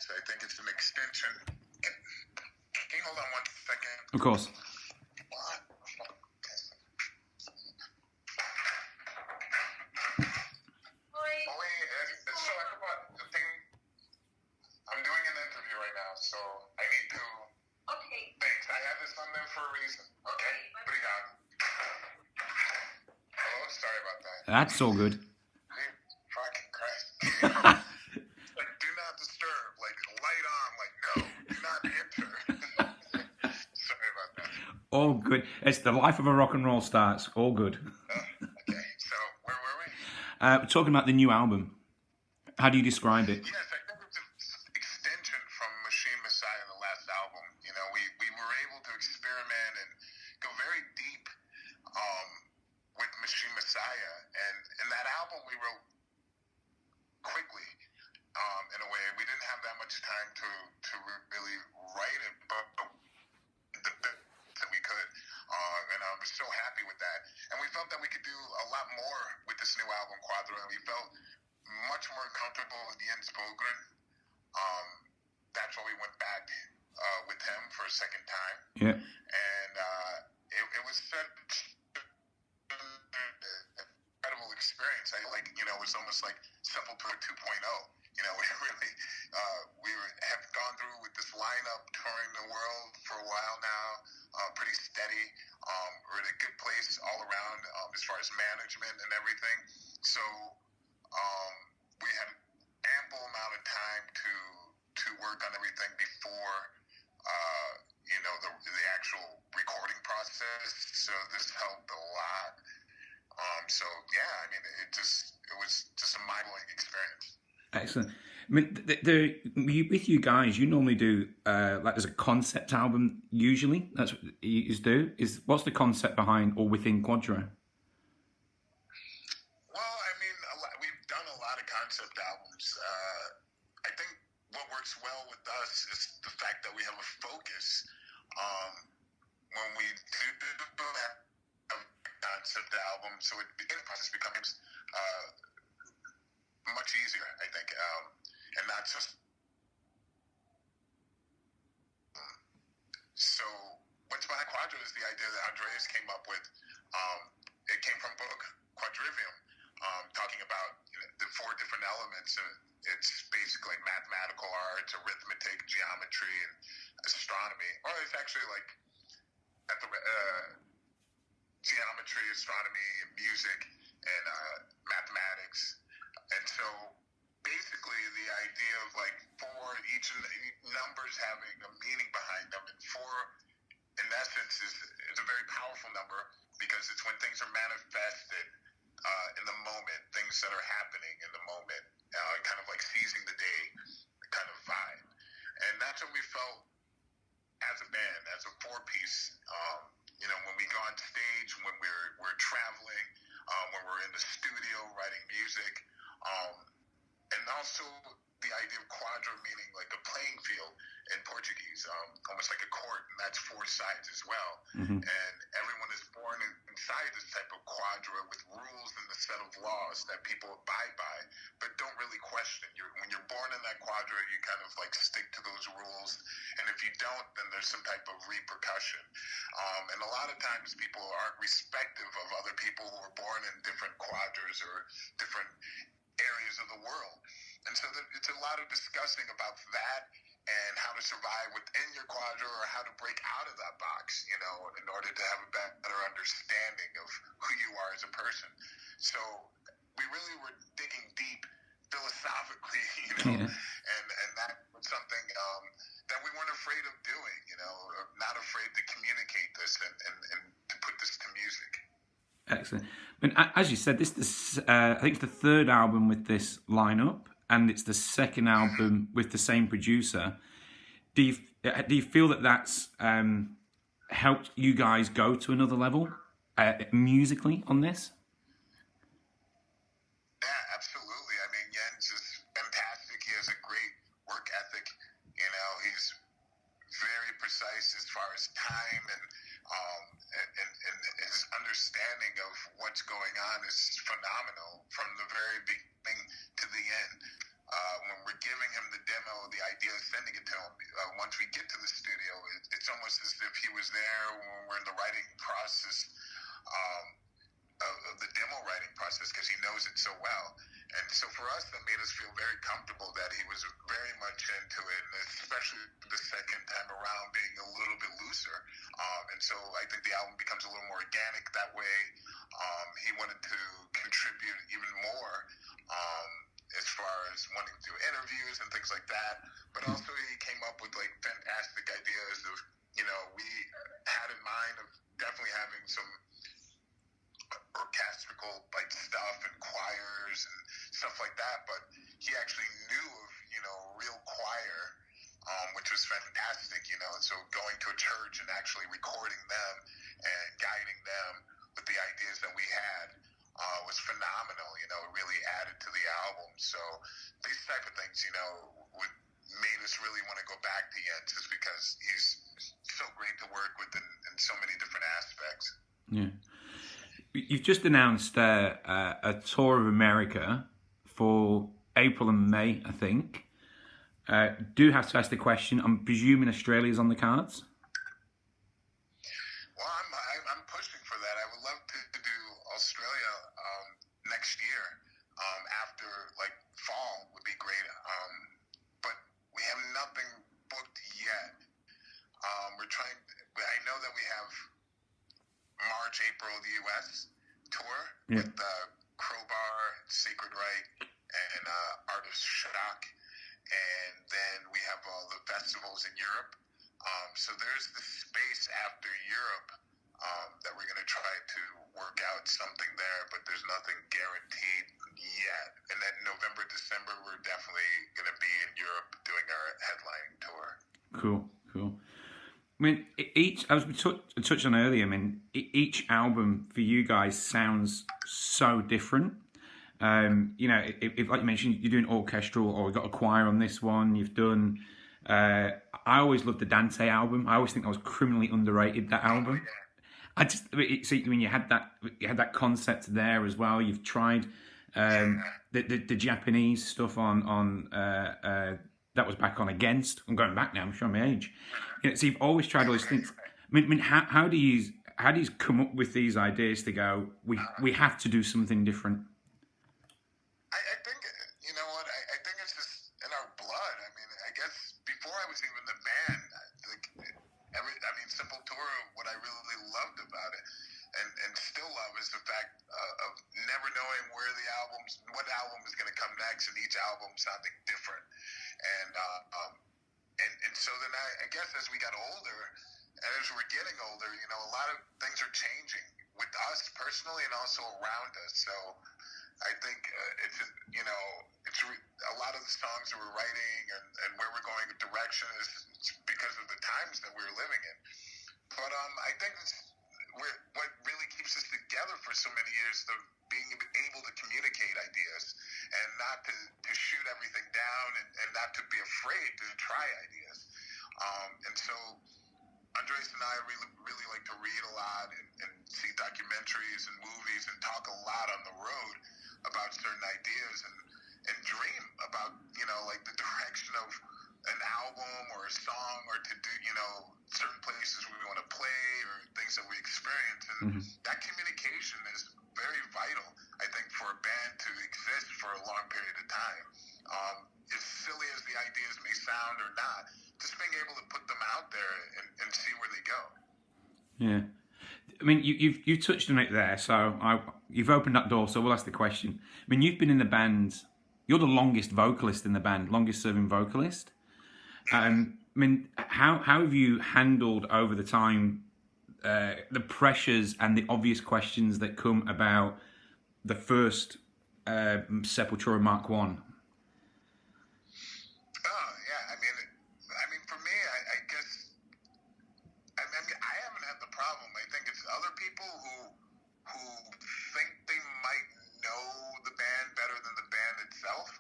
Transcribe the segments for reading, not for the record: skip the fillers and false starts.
experience. I think it's an extension. Can you hold on 1 second? Of course. I'm doing an interview right now, so I need to... Okay. Thanks. I have this on there for a reason. Okay? Obrigado. Oh, sorry about that. That's all good. Dude, fucking Christ. Like, do not disturb. Like, light on. Like, no, do not enter. Sorry about that. All good. It's the life of a rock and roll star. It's all good. Okay, so where were we? We're talking about the new album. How do you describe it? Yes, I think it's an extension from Machine Messiah, the last album. You know, we were able to experiment and go very deep with Machine Messiah. And in that album, we wrote quickly, in a way. We didn't have that much time to really write it, but the best that we could. And I was so happy with that. And we felt that we could do a lot more with this new album, Quadra. And we felt much more comfortable with the unspoken. That's why we went back with him for a second time. Yeah. And it was such an incredible experience. It was almost like Sepultura 2.0. You know, we really have gone through with this lineup touring the world for a while now, pretty steady. We're in a good place all around as far as management and everything. So we had ample amount of time to work on everything before the actual recording process. So this helped a lot. So yeah, I mean, it was just a mind-blowing experience. Excellent. I mean, with you guys, you normally do like there's a concept album. Usually, that's what you do. What's the concept behind or within Quadra? Well, I mean, we've done a lot of concept albums. I think what works well with us is the fact that we have a focus. When we do have a concept album, so the process becomes much easier, I think, and not just. So what's behind Quadra is the idea that Andreas came up with. It came from book Quadrivium, talking about the 4 different elements. It's basically mathematical arts, arithmetic, geometry, and astronomy. Or it's actually like at the geometry, astronomy, music, and mathematics. And so basically the idea of like 4, each numbers having a meaning behind them, and 4 in essence is a very powerful number because it's when things are manifested in the moment, things that are happening in the moment, kind of like seizing the day kind of vibe. And that's what we felt as a band, as a 4-piece. When we go on stage, when we're traveling, when we're in the studio writing music, and also the idea of quadra meaning like a playing field in Portuguese, almost like a court, and that's 4 sides as well. Mm-hmm. And everyone is born inside this type of quadra with rules and a set of laws that people abide by, but don't really question. When you're born in that quadra, you kind of like stick to those rules, and if you don't, then there's some type of repercussion. And a lot of times people aren't respective of other people who are born in different quadras or different areas of the world. And so it's a lot of discussing about that and how to survive within your quadra or how to break out of that box, in order to have a better understanding of who you are as a person. So we really were digging deep philosophically, and that was something that we weren't afraid of doing, not afraid to communicate this and to put this to music. Excellent. I mean, as you said, I think it's the 3rd album with this lineup, and it's the 2nd album with the same producer. Do you feel that that's helped you guys go to another level musically on this? Yeah, absolutely. I mean, Jens is fantastic. He has a great work ethic. He's very precise as far as time and his understanding of what's going on is phenomenal from the very beginning to the end. When we're giving him the demo, the ideas was there when we're in the writing process, of the demo writing process, because he knows it so well. And so for us, that made us feel very comfortable that he was very much into it, and especially the second time around being a little bit looser. And so I think the album becomes a little more organic that way. He wanted to contribute even more as far as wanting to do interviews and things like that. But also he came up with like fantastic ideas of, we had in mind of definitely having some orchestral like stuff and choirs and stuff like that, but he actually knew of real choir, which was fantastic, and so going to a church and actually recording them and guiding them with the ideas that we had was phenomenal. It really added to the album. So these type of things made us really want to go back to Jens, just because he's so great to work with in so many different aspects. Yeah. You've just announced a tour of America for April and May, I think. Do have to ask the question. I'm presuming Australia's on the cards? Well, I'm pushing for that. I would love to do Australia next year. After like fall would be great. But we have nothing booked yet. We're trying. I know that we have March, April, the U.S. tour with Crowbar, Sacred Right, and Artist Shock, and then we have all the festivals in Europe. So there's the space after Europe that we're going to try to work out something there, but there's nothing guaranteed yet. And then November, December, we're definitely going to be in Europe doing our headlining tour. Cool. I mean, as we touched on earlier, I mean, each album for you guys sounds so different. If like you mentioned, you're doing orchestral, or you've got a choir on this one. You've done. I always loved the Dante album. I always think that was criminally underrated. That album. You had that concept there as well. You've tried the Japanese stuff on that was back on Against. I'm going back now. I'm showing my age. So you've always tried all these things. I mean, how do you come up with these ideas to go? We have to do something different. I think I think it's just in our blood. I mean, I guess before I was even the band, Sepultura, what I really loved about it, and still love, is the fact of never knowing what album is going to come next, and each album sounding different. And so then I guess as we got older, and as we're getting older, a lot of things are changing with us personally and also around us. So I think it's a lot of the songs that we're writing and where we're going in direction is because of the times that we're living in. But I think what really keeps us together for so many years, being able to communicate ideas and not to shoot everything down and not to be afraid to try ideas. And so Andres and I really like to read a lot and see documentaries and movies and talk a lot on the road about certain ideas and dream about, like the direction of an album or a song, or to do, certain places we want to play or things that we experience. And that communication is very vital, I think, for a band to exist for a long period of time. As silly as the ideas may sound or not, just being able to put them out there and see where they go. Yeah. I mean, you've touched on it there, so you've opened that door, so we'll ask the question. I mean, you've been in the band, you're the longest vocalist in the band, longest serving vocalist. I mean, how have you handled over the time the pressures and the obvious questions that come about the first Sepultura Mark I? Oh yeah, I mean, for me, I guess, I haven't had the problem. I think it's other people who think they might know the band better than the band itself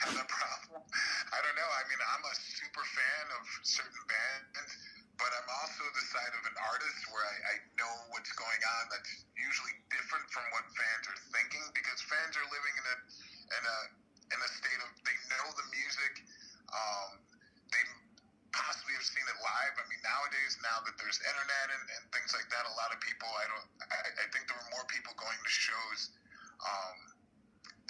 have the problem. I don't know. I mean, I'm a super fan of certain bands, but I'm also the side of an artist where I know what's going on that's usually different from what fans are thinking, because fans are living in a state of, they know the music, they possibly have seen it live live. I mean, nowadays, now that there's internet and things like that, a lot of people, I think there were more people going to shows.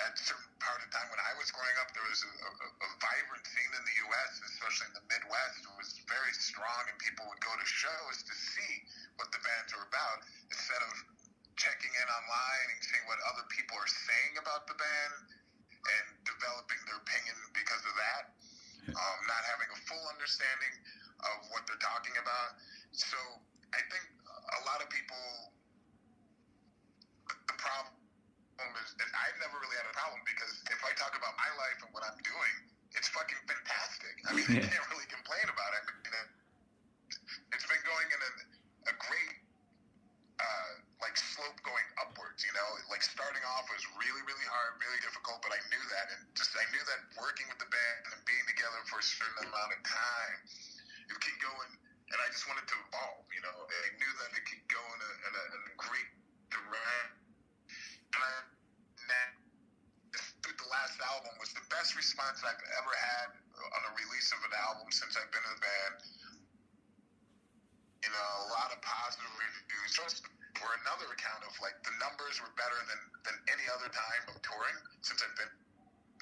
At a certain part of time when I was growing up, there was a vibrant scene in the U.S., especially in the Midwest. It was very strong, and people would go to shows to see what the bands are about instead of checking in online and seeing what other people are saying about the band and developing their opinion because of that, not having a full understanding of what they're talking about. So I think a lot of people, the problem is, and I've never really had a problem, because if I talk about my life and what I'm doing, it's fucking fantastic. I mean, I can't really complain about it. I mean, it's been going in a great slope going upwards, you know. Like, starting off was really, really hard, really difficult, but I knew that, and I knew that working with the band and being together for a certain amount of time, it could go and I just wanted to evolve, you know. I knew that it could go in a great direction. And then through the last album was the best response I've ever had on a release of an album since I've been in the band. You know, a lot of positive reviews. Just were another account of, like, the numbers were better than any other time of touring since I've been.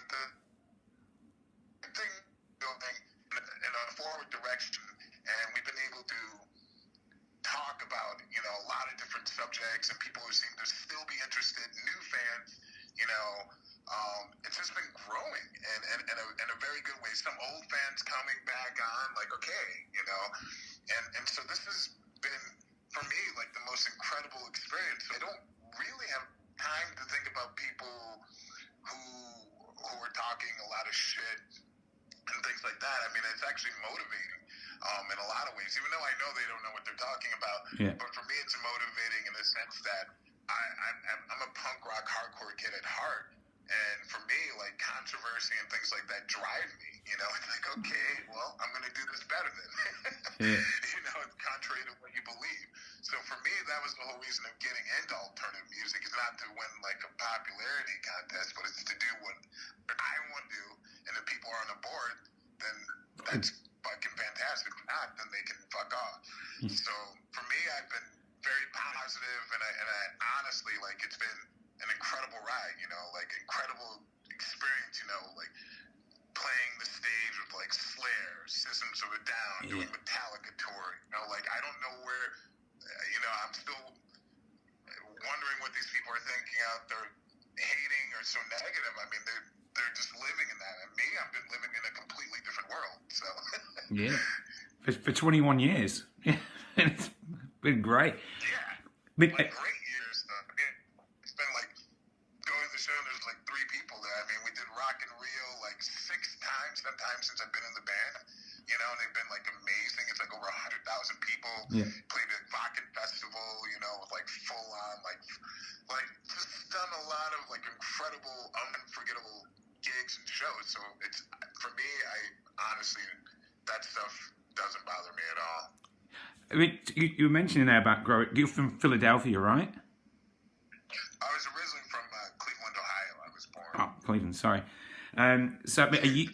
The thing building in a forward direction, and we've been able to talk about, you know, a lot of different subjects, and people who seem to still be interested, new fans, you know. It's just been growing in a very good way. Some old fans coming back on, like, okay, you know, and so this has been, for me, like, the most incredible experience. I don't really have time to think about people who are talking a lot of shit and things like that. I mean, it's actually motivating in a lot of ways, even though I know they don't know what they're talking about. Yeah. But for me, it's motivating in the sense that I'm a punk rock hardcore kid at heart. And for me, like, controversy and things like that drive me. You know, it's like, okay, well, I'm going to do this better then. Yeah. You know, it's contrary to what you believe. So for me, that was the whole reason of getting into alternative music. It's not to win, like, a popularity contest, but it's to do what I want to do. And if people are on the board, then that's fucking fantastic. If not, then they can fuck off. So for me, I've been very positive, and I honestly, like, it's been an incredible ride, you know, like, incredible experience, you know, like, playing the stage with, like, Slayer, Systems of a Down, doing Metallica tour, you know, like, I don't know where, you know, I'm still wondering what these people are thinking out there, hating or so negative. I mean, they're just living in that. And me, I've been living in a completely different world, so. Yeah. For 21 years. Yeah. It's been great. Yeah. Like, great years, though. I mean, it's been like, going to the show, there's like 3 people there. I mean, we did Rock in Rio like 6 times, 7 times since I've been in the band. You know, and they've been, like, amazing. It's like over 100,000 people. Yeah. Played at Vakken Festival, you know, with, like, full on, like just done a lot of, like, incredible, unforgettable gigs and shows. So it's, for me, I honestly, that stuff doesn't bother me at all. I mean, you were mentioning there about growing. You're from Philadelphia, right? I was originally from Cleveland, Ohio. I was born. Oh, Cleveland. Sorry. So, are you?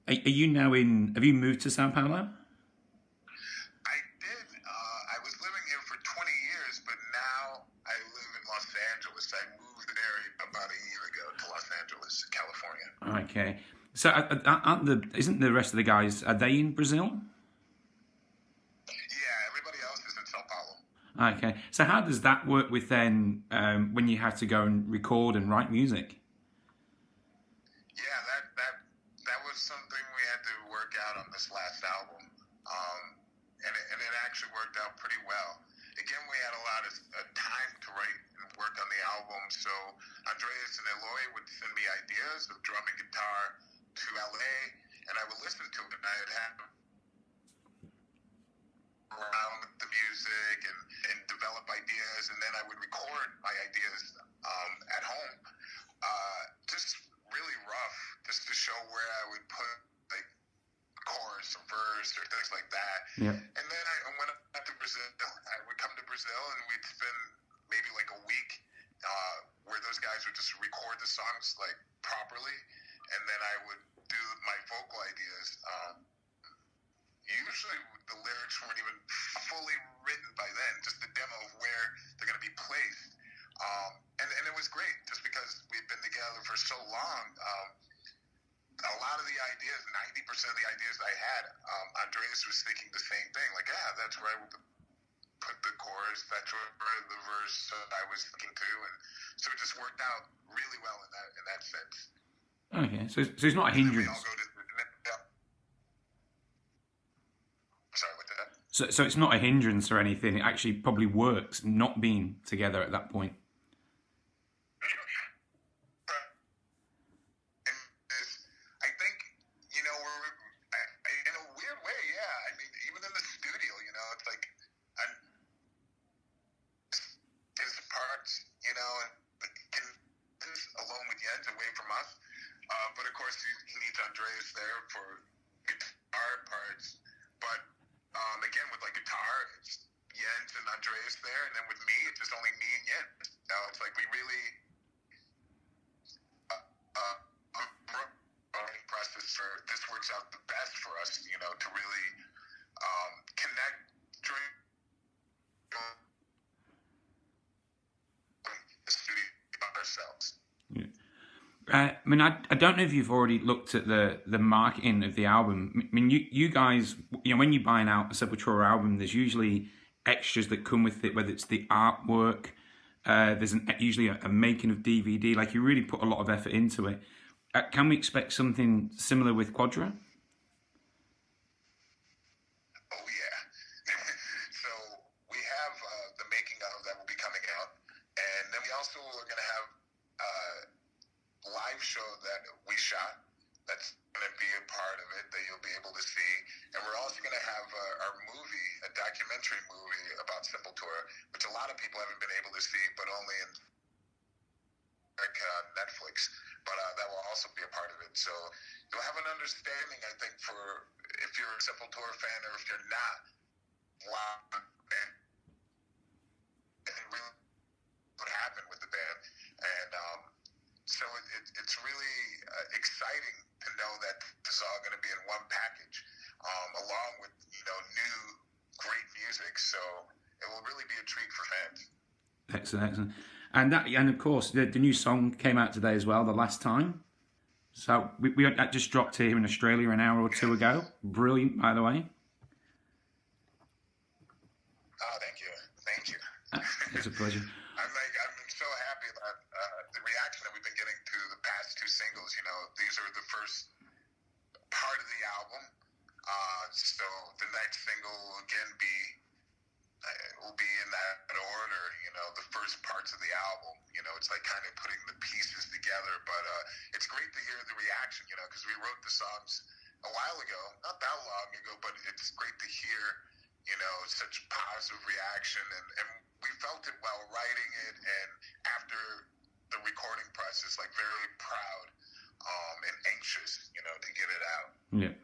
Are you now in? Have you moved to Sao Paulo? I did. I was living here for 20 years, but now I live in Los Angeles. I moved there about a year ago to Los Angeles, California. Okay. So, isn't the rest of the guys? Are they in Brazil? Yeah, everybody else is in Sao Paulo. Okay. So, how does that work with then when you have to go and record and write music? Yeah, that was something we had to work out on this last album, and it actually worked out pretty well. Again, we had a lot of time to write and work on the album, so Andreas and Eloy would send me ideas of drum and guitar to LA, and I would listen to it, and I'd have around with the music and develop ideas, and then I would record my ideas at home. Just really rough, just to show where I would put, like, chorus or verse or things like that. Yeah. And then I went up to Brazil. I would come to Brazil, and we'd spend maybe like a week where those guys would just record the songs, like, properly, and then I would do my vocal ideas. Usually ideas, 90% of the ideas I had, Andreas was thinking the same thing. Like, yeah, that's where I would put the chorus. That's where the verse I was thinking too, and so it just worked out really well in that sense. Okay, so it's not a hindrance. We all go to sorry, what did that? So it's not a hindrance or anything. It actually probably works not being together at that point. I think, we're in a weird way, yeah. I mean, even in the studio, it's like his parts, and alone with Jens away from us. But of course, he needs Andreas there for guitar parts. But again, with like guitar, it's Jens and Andreas there, and then with me, it's just only me and Jens. It's like we really process for this works out the best for us, to really connect during the studio ourselves. Yeah. I mean, I don't know if you've already looked at the marketing of the album. I mean, you guys, when you buy a Sepultura album, there's usually extras that come with it, whether it's the artwork, there's usually a making of DVD. Like, you really put a lot of effort into it. Can we expect something similar with Quadra? Oh, yeah. So we have the making of that will be coming out. And then we also are going to have live show that we shot that's going to be a part of it that you'll be able to see, and we're also going to have our movie, a documentary movie about Sepultura, which a lot of people haven't been able to see, but only in Netflix, but that will also be a part of it. So you'll have an understanding, I think, for if you're a Sepultura fan or if you're not, and really what happened with the band. And so it's really exciting to know that this is all going to be in one package, along with new great music. So it will really be a treat for fans. Excellent. And of course the new song came out today as well, The Last Time. So we that just dropped here in Australia an hour or two ago. Brilliant, by the way. Oh, thank you. It's a pleasure. I'm so happy about the reaction that we've been getting to the past two singles. These are the first part of the album. So the next single will again will be in that order. The first parts of the album. It's like kind of putting the pieces together. But it's great to hear the reaction. Because we wrote the songs a while ago, not that long ago, but it's great to hear. Such positive reaction, and we felt it while writing it, and after the recording process, like very proud and anxious, to get it out. Yeah.